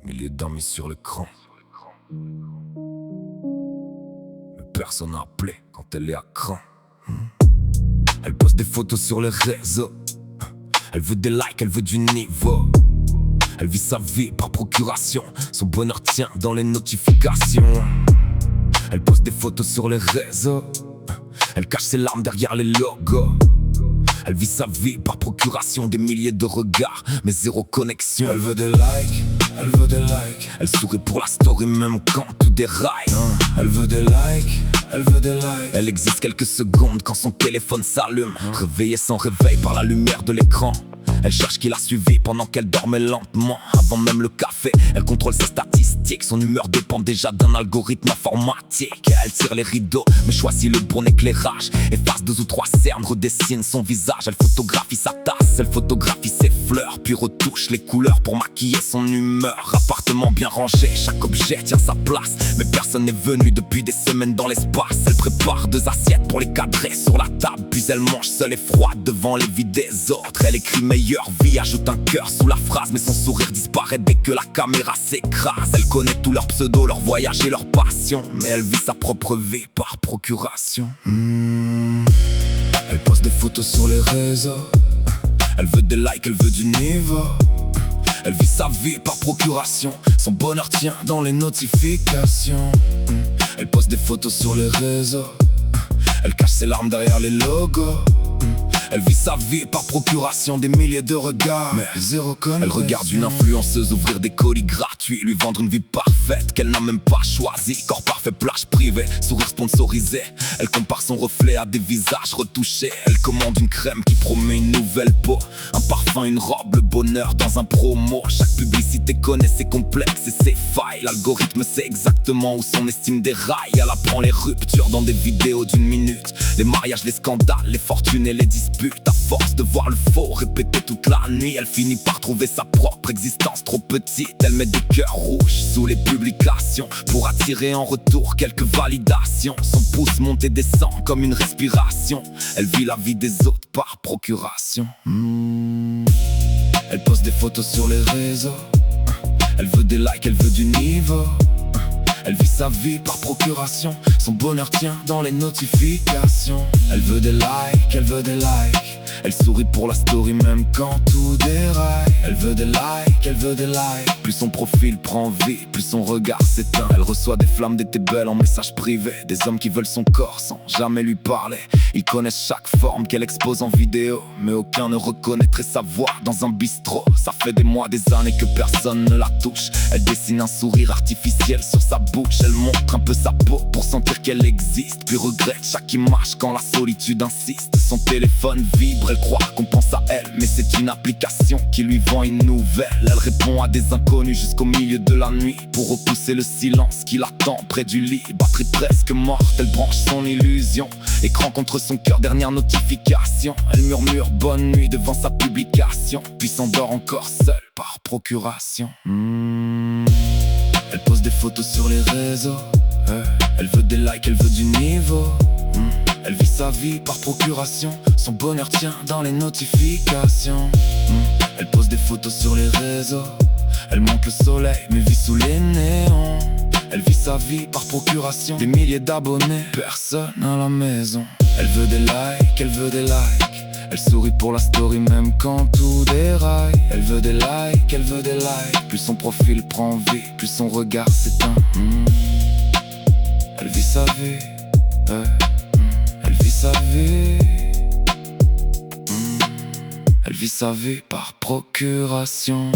Milliers d'amis sur l'écran. Mais personne n'a appelé quand elle est à cran. Elle poste des photos sur les réseaux. Elle veut des likes, elle veut du niveau. Elle vit sa vie par procuration. Son bonheur tient dans les notifications. Elle poste des photos sur les réseaux. Elle cache ses larmes derrière les logos. Elle vit sa vie par procuration. Des milliers de regards, mais zéro connexion. Elle veut des likes, elle veut des likes. Elle sourit pour la story même quand tout déraille. Elle veut des likes, elle veut des likes. Elle existe quelques secondes quand son téléphone s'allume. Réveillée sans réveil par la lumière de l'écran. Elle cherche qui l'a suivi pendant qu'elle dormait lentement. Avant même le café, elle contrôle ses statistiques. Son humeur dépend déjà d'un algorithme informatique. Elle tire les rideaux, mais choisit le bon éclairage. Efface 2 ou 3 cernes, redessine son visage. Elle photographie sa tasse, elle photographie ses fleurs. Puis retouche les couleurs pour maquiller son humeur. Appartement bien rangé, chaque objet tient sa place. Mais personne n'est venu depuis des semaines dans l'espace. Elle prépare 2 assiettes pour les cadrer sur la table. Puis elle mange seule et froide devant les vies des autres. Elle écrit meilleure vie, ajoute un cœur sous la phrase. Mais son sourire disparaît dès que la caméra s'écrase. Elle connaît tous leurs pseudos, leurs voyages et leurs passions. Mais elle vit sa propre vie par procuration. Elle poste des photos sur les réseaux. Elle veut des likes, elle veut du niveau. Elle vit sa vie par procuration. Son bonheur tient dans les notifications. Elle poste des photos sur les réseaux. Elle cache ses larmes derrière les logos. Elle vit sa vie par procuration. Des milliers de regards, mais zéro connexion. Elle regarde une influenceuse ouvrir des colis gratuits, lui vendre une vie parfaite qu'elle n'a même pas choisie. Corps parfait, plage privée, sourire sponsorisé. Elle compare son reflet à des visages retouchés. Elle commande une crème qui promet une nouvelle peau, un parfum, une robe, le bonheur dans un promo. Chaque publicité connaît ses complexes et ses failles. L'algorithme sait exactement où son estime déraille. Elle apprend les ruptures dans des vidéos d'1 minute. Les mariages, les scandales, les fortunes et les disputes. À force de voir le faux répéter toute la nuit, elle finit par trouver sa propre existence trop petite. Elle met des cœurs rouges sous les publications pour attirer en retour quelques validations. Son pouce monte et descend comme une respiration. Elle vit la vie des autres par procuration. Elle poste des photos sur les réseaux. Elle veut des likes, elle veut du niveau. Elle vit sa vie par procuration. Son bonheur tient dans les notifications. Elle veut des likes, elle veut des likes. Elle sourit pour la story même quand tout déraille. Elle veut des likes, elle veut des likes. Plus son profil prend vie, plus son regard s'éteint. Elle reçoit des flammes d'été belles en message privé. Des hommes qui veulent son corps sans jamais lui parler. Ils connaissent chaque forme qu'elle expose en vidéo, mais aucun ne reconnaîtrait sa voix dans un bistrot. Ça fait des mois, des années que personne ne la touche. Elle dessine un sourire artificiel sur sa bouche. Elle montre un peu sa peau pour sentir qu'elle existe, puis regrette chaque image quand la solitude insiste. Son téléphone vibre, elle croit qu'on pense à elle, mais c'est une application qui lui vend une nouvelle. Elle répond à des inconnus jusqu'au milieu de la nuit pour repousser le silence qui l'attend près du lit. Batterie presque morte, elle branche son illusion. Écran contre son cœur, dernière notification. Elle murmure bonne nuit devant sa publication, puis s'endort encore seule par procuration. Elle pose des photos sur les réseaux. Elle veut des likes, elle veut du niveau. Elle vit sa vie par procuration. Son bonheur tient dans les notifications. Elle pose des photos sur les réseaux. Elle monte le soleil mais vit sous les néons. Elle vit sa vie par procuration. Des milliers d'abonnés, personne à la maison. Elle veut des likes, elle veut des likes. Elle sourit pour la story même quand tout déraille. Elle veut des likes, elle veut des likes. Plus son profil prend vie, plus son regard s'éteint. Elle vit sa vie, elle vit sa vie. Elle vit sa vie par procuration.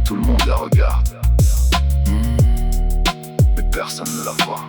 Tout le monde la regarde, mais personne ne la voit.